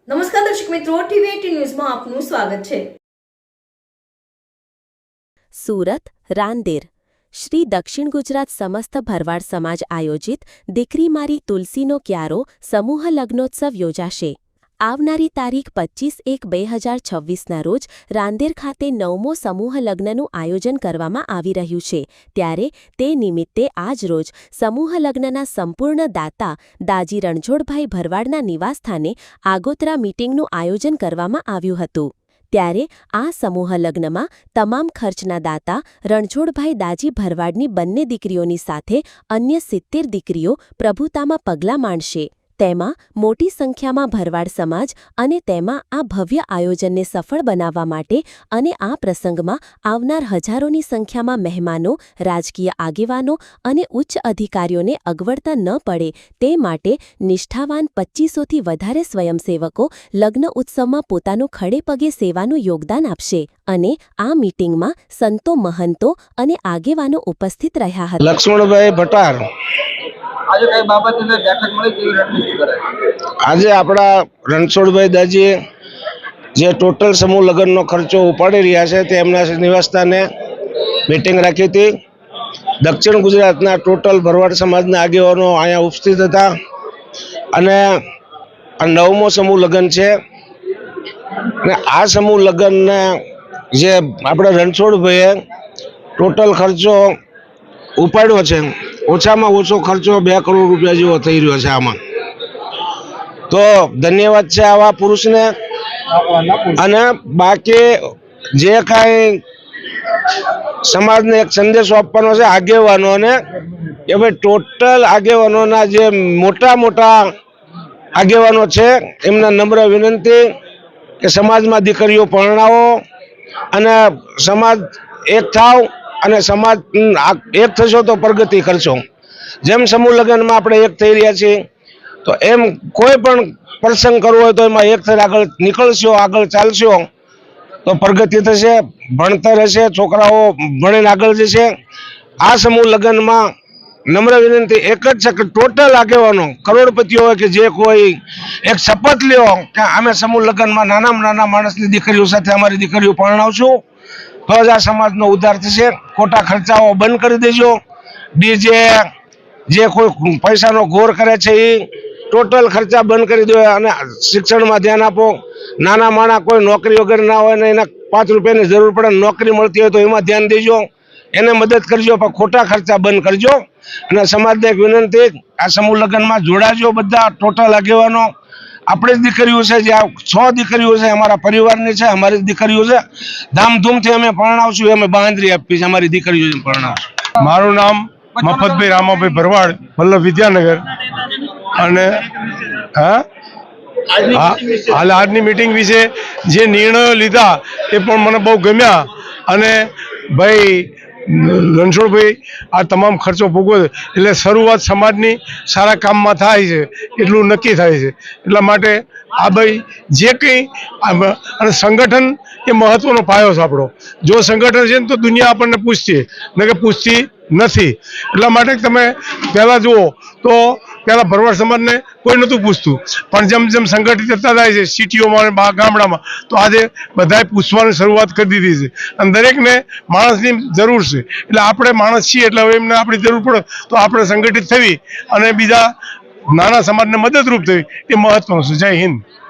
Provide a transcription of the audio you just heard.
નમસ્કાર દર્શક મિત્રો, ટીવી18 ન્યૂઝમાં આપનું સ્વાગત છે। સુરત રાંદેર શ્રી દક્ષિણ ગુજરાત સમસ્ત ભરવાડ સમાજ આયોજિત દીકરી મારી તુલસીનો ક્યારો સમૂહ લગ્નોત્સવ યોજાશે। આવનારી તારીખ 25/1/2026ના રોજ રાંદેર ખાતે 9મો સમૂહ લગ્નનું આયોજન કરવામાં આવી રહ્યું છે। ત્યારે તે નિમિત્તે આજ રોજ સમૂહ લગ્નના સંપૂર્ણ દાતા દાજી રણછોડભાઈ ભરવાડના નિવાસસ્થાને આગોતરા મીટિંગનું આયોજન કરવામાં આવ્યું હતું। ત્યારે આ સમૂહ લગ્નમાં તમામ ખર્ચના દાતા રણછોડભાઈ દાજી ભરવાડની બંને દીકરીઓની સાથે અન્ય 70 દીકરીઓ પ્રભુતામાં પગલાં માંડશે। તેમાં મોટી સંખ્યામાં ભરવાડ સમાજ અને તેમાં આ ભવ્ય આયોજનને સફળ બનાવવા માટે અને આ પ્રસંગમાં આવનાર હજારોની સંખ્યામાં મહેમાનો, રાજકીય આગેવાનો અને ઉચ્ચ અધિકારીઓને અગવડતા ન પડે તે માટે નિષ્ઠાવાન 2500થી વધારે સ્વયંસેવકો લગ્ન ઉત્સવમાં પોતાનું ખડે પગે સેવાનું યોગદાન આપશે અને આ મીટિંગમાં સંતો, મહંતો અને આગેવાનો ઉપસ્થિત રહ્યા હતા। લક્ષ્મણભાઈ ભટાર આજે કઈ બાબતને બેઠક મળી કેવી રણનીતિ કરે? આજે આપણા રણછોડભાઈ દાજીએ જે ટોટલ સમૂહ લગ્નનો ખર્ચો ઉપાડી રહ્યા છે તે એમના નિવાસસ્થાને મીટિંગ રાખી હતી। દક્ષિણ ગુજરાતના ટોટલ ભરવાડ સમાજના આગેવાનો અહીંયા ઉપસ્થિત હતા અને આ 9મો સમૂહ લગ્ન છે અને આ સમૂહ લગ્નને જે આપણે રણછોડભાઈએ ટોટલ ખર્ચો ઉપાડ્યો છે, ઓછામાં ઓછો ખર્ચો 2 કરોડ રૂપિયા જેવો થઈ રહ્યો છે। આમાં તો ધન્યવાદ છે આવા પુરુષને। અને બાકી જે કાંઈ સમાજને એક સંદેશો આપવાનો છે આગેવાનોને કે ભાઈ ટોટલ આગેવાનોના જે મોટા મોટા આગેવાનો છે એમને નમ્ર વિનંતી કે સમાજમાં દીકરીઓ પરણાવો અને સમાજ એક થાવ અને સમાજ એક થશો તો પ્રગતિ કરશો। જેમ સમૂહ લગ્નમાં આપણે એક થઈ રહ્યા છીએ તો એમ કોઈ પણ પ્રસંગ કરવો હોય તો એમાં એક થઈ આગળ નીકળશો, આગળ ચાલશો તો પ્રગતિ થશે, ભણતર હશે, છોકરાઓ ભણીને આગળ જશે। આ સમૂહ લગ્નમાં નમ્ર વિનંતી એક જ છે કે ટોટલ આગેવાનો કરોડપતિઓ હોય કે જે કોઈ એક શપથ લ્યો કે અમે સમૂહ લગ્નમાં નાનામાં નાના માણસની દીકરીઓ સાથે અમારી દીકરીઓ પરણાવશું તો જ આ સમાજનો ઉદ્ધાર થશે। ખોટા ખર્ચાઓ બંધ કરી દેજો। ડીજે જે કોઈ પૈસાનો ઘોર કરે છે એ ટોટલ ખર્ચા બંધ કરી દો અને શિક્ષણમાં ધ્યાન આપો। નાના માણા કોઈ નોકરી વગર ના હોય ને એને 5 રૂપિયાની જરૂર પડે, નોકરી મળતી હોય તો એમાં ધ્યાન દેજો, એને મદદ કરજો, પણ ખોટા ખર્ચા બંધ કરજો। અને સમાજને એક વિનંતી, આ સમૂહ લગ્નમાં જોડાજો બધા ટોટલ આગેવાનો। આપણી જ દીકરીઓ છે, જે 6 દીકરીઓ છે અમારા પરિવારની છે, અમારી દીકરીઓ છે, ધામધૂમથી અમે પરણાવશું, અમે બાંધરી આપી છે અમારી દીકરીઓ પરણાવશું। મારું નામ મફતભાઈ રામાભાઈ ભરવાડ, વલ્લભ વિદ્યાનગર। અને હાલ આજની મીટિંગ વિશે જે નિર્ણયો લીધા એ પણ મને બહુ ગમ્યા અને ભાઈ રણછોડભાઈ આ તમામ ખર્ચો ભોગવે એટલે શરૂઆત સમાજની સારા કામમાં થાય છે એટલું નક્કી થાય છે। એટલા માટે આ ભાઈ જે કંઈ અને સંગઠન એ મહત્વનો પાયો છે આપણો। જો સંગઠન છે ને તો દુનિયા આપણને પૂછતી, ન કે પૂછતી નથી। એટલા માટે તમે પહેલાં જુઓ તો પહેલાં ભરવાડ સમાજને કોઈ નહોતું પૂછતું, પણ જેમ જેમ સંગઠિત થતા થાય છે સિટીઓમાં અને ગામડામાં તો આજે બધાએ પૂછવાની શરૂઆત કરી દીધી છે અને દરેકને માણસની જરૂર છે। એટલે આપણે માણસ છીએ એટલે હવે એમને આપણી જરૂર પડે તો આપણે સંગઠિત થવી અને બીજા નાના સમાજને મદદરૂપ થવી એ મહત્વનું છે। જય હિન્દ।